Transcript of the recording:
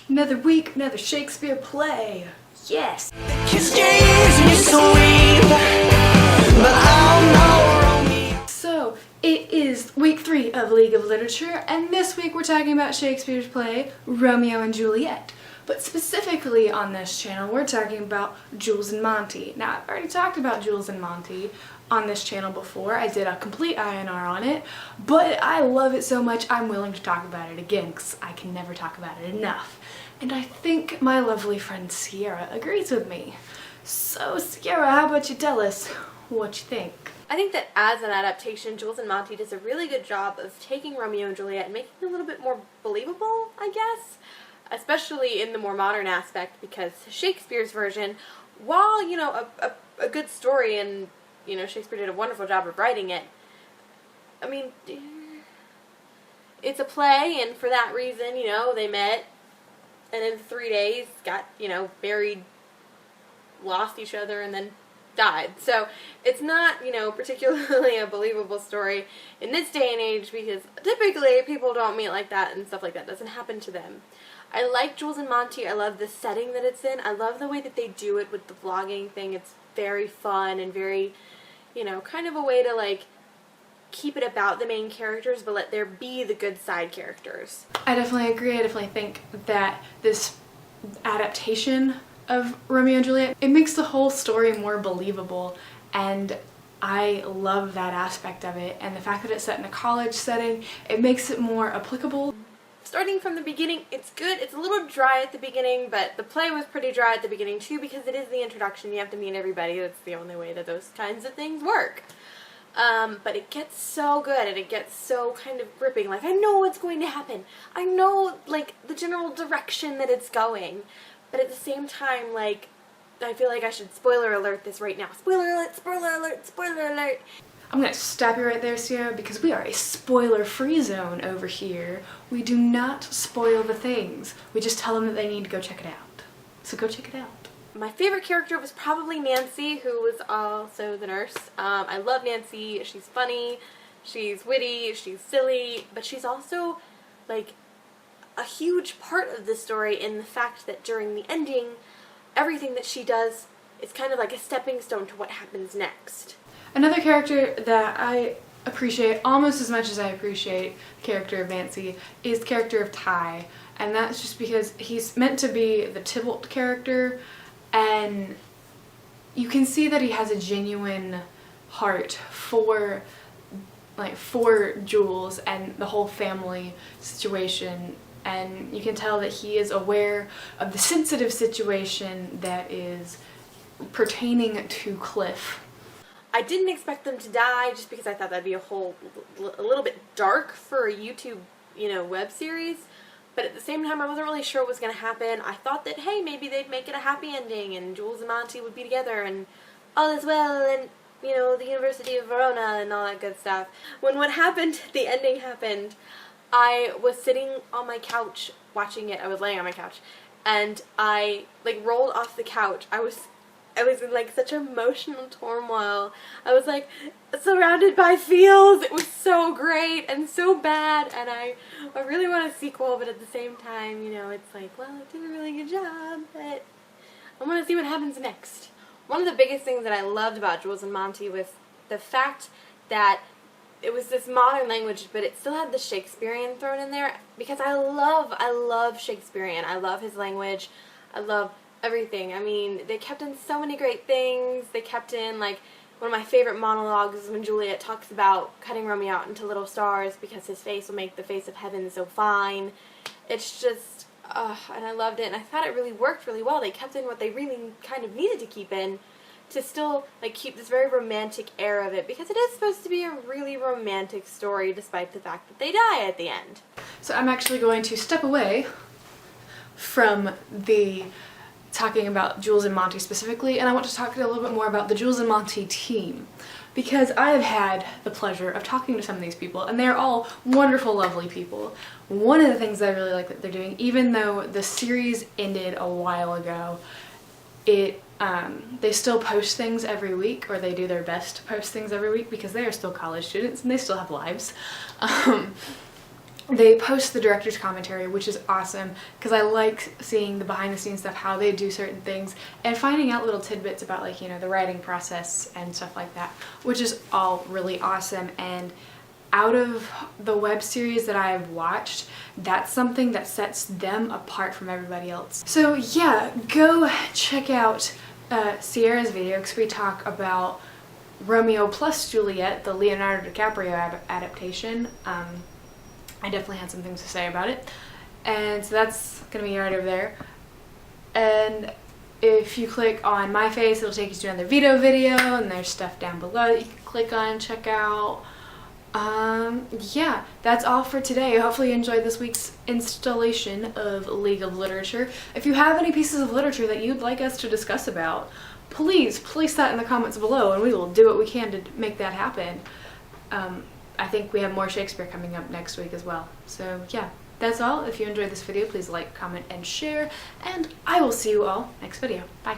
Another week, another Shakespeare play. Yes. So, it is week 3 of League of Literature, and this week we're talking about Shakespeare's play, Romeo and Juliet. But specifically on this channel, we're talking about Jules and Monty. Now, I've already talked about Jules and Monty on this channel before. I did a complete INR on it, but I love it so much I'm willing to talk about it again because I can never talk about it enough. And I think my lovely friend Ciara agrees with me. So Ciara, how about you tell us what you think? I think that as an adaptation, Jules and Monty does a really good job of taking Romeo and Juliet and making it a little bit more believable, I guess. Especially in the more modern aspect, because Shakespeare's version, while, you know, a good story and, you know, Shakespeare did a wonderful job of writing it, I mean, it's a play, and for that reason, you know, they met, and in 3 days got, you know, married, lost each other, and then died. So it's not, you know, particularly a believable story in this day and age, because typically people don't meet like that and stuff like that doesn't happen to them. I like Jules and Monty. I love the setting that it's in. I love the way that they do it with the vlogging thing. It's very fun and very, you know, kind of a way to, like, keep it about the main characters, but let there be the good side characters. I definitely agree. I definitely think that this adaptation of Romeo and Juliet, it makes the whole story more believable, and I love that aspect of it. And the fact that it's set in a college setting, it makes it more applicable. Starting from the beginning, it's good. It's a little dry at the beginning, but the play was pretty dry at the beginning too, because it is the introduction. You have to meet everybody. That's the only way that those kinds of things work. But it gets so good, and it gets so kind of gripping. Like, I know what's going to happen. I know, like, the general direction that it's going. But at the same time, like, I feel like I should spoiler alert this right now. Spoiler alert, spoiler alert, spoiler alert. I'm going to stop you right there, Ciara, because we are a spoiler-free zone over here. We do not spoil the things. We just tell them that they need to go check it out. So go check it out. My favorite character was probably Nancy, who was also the nurse. I love Nancy. She's funny, she's witty, she's silly, but she's also, like, a huge part of the story in the fact that during the ending, everything that she does is kind of like a stepping stone to what happens next. Another character that I appreciate almost as much as I appreciate the character of Nancy is the character of Ty, and that's just because he's meant to be the Tybalt character, and you can see that he has a genuine heart for Jules and the whole family situation, and you can tell that he is aware of the sensitive situation that is pertaining to Cliff. I didn't expect them to die, just because I thought that'd be a little bit dark for a YouTube, you know, web series. But at the same time, I wasn't really sure what was going to happen. I thought that, hey, maybe they'd make it a happy ending and Jules and Monty would be together and all is well and, you know, the University of Verona and all that good stuff. When what happened, the ending happened, I was sitting on my couch watching it. I was laying on my couch, and I, like, rolled off the couch. I was in, like, such emotional turmoil. I was, like, surrounded by feels. It was so great and so bad, and I really want a sequel, but at the same time, you know, it's like, well, it did a really good job, but I want to see what happens next. One of the biggest things that I loved about Jules and Monty was the fact that it was this modern language, but it still had the Shakespearean thrown in there, because I love Shakespearean. I love his language. I love everything. I mean, they kept in so many great things. They kept in, like, one of my favorite monologues is when Juliet talks about cutting Romeo out into little stars because his face will make the face of heaven so fine. It's just, and I loved it, and I thought it really worked really well. They kept in what they really kind of needed to keep in to still, like, keep this very romantic air of it, because it is supposed to be a really romantic story despite the fact that they die at the end. So I'm actually going to step away from the talking about Jules and Monty specifically, and I want to talk a little bit more about the Jules and Monty team, because I have had the pleasure of talking to some of these people, and they're all wonderful, lovely people. One of the things that I really like that they're doing, even though the series ended a while ago, they still post things every week, or they do their best to post things every week, because they are still college students and they still have lives. they post the director's commentary, which is awesome because I like seeing the behind the scenes stuff, how they do certain things, and finding out little tidbits about, like, you know, the writing process and stuff like that, which is all really awesome. And out of the web series that I've watched, that's something that sets them apart from everybody else. So yeah, go check out Ciara's video because we talk about Romeo plus Juliet, the Leonardo DiCaprio adaptation. I definitely had some things to say about it, and so that's gonna be right over there. And if you click on my face, it'll take you to another video, and there's stuff down below that you can click on, check out. Yeah, that's all for today. Hopefully you enjoyed this week's installation of League of Literature. If you have any pieces of literature that you'd like us to discuss about, please place that in the comments below and we will do what we can to make that happen. I think we have more Shakespeare coming up next week as well. So yeah, that's all. If you enjoyed this video, please like, comment, and share, and I will see you all next video. Bye.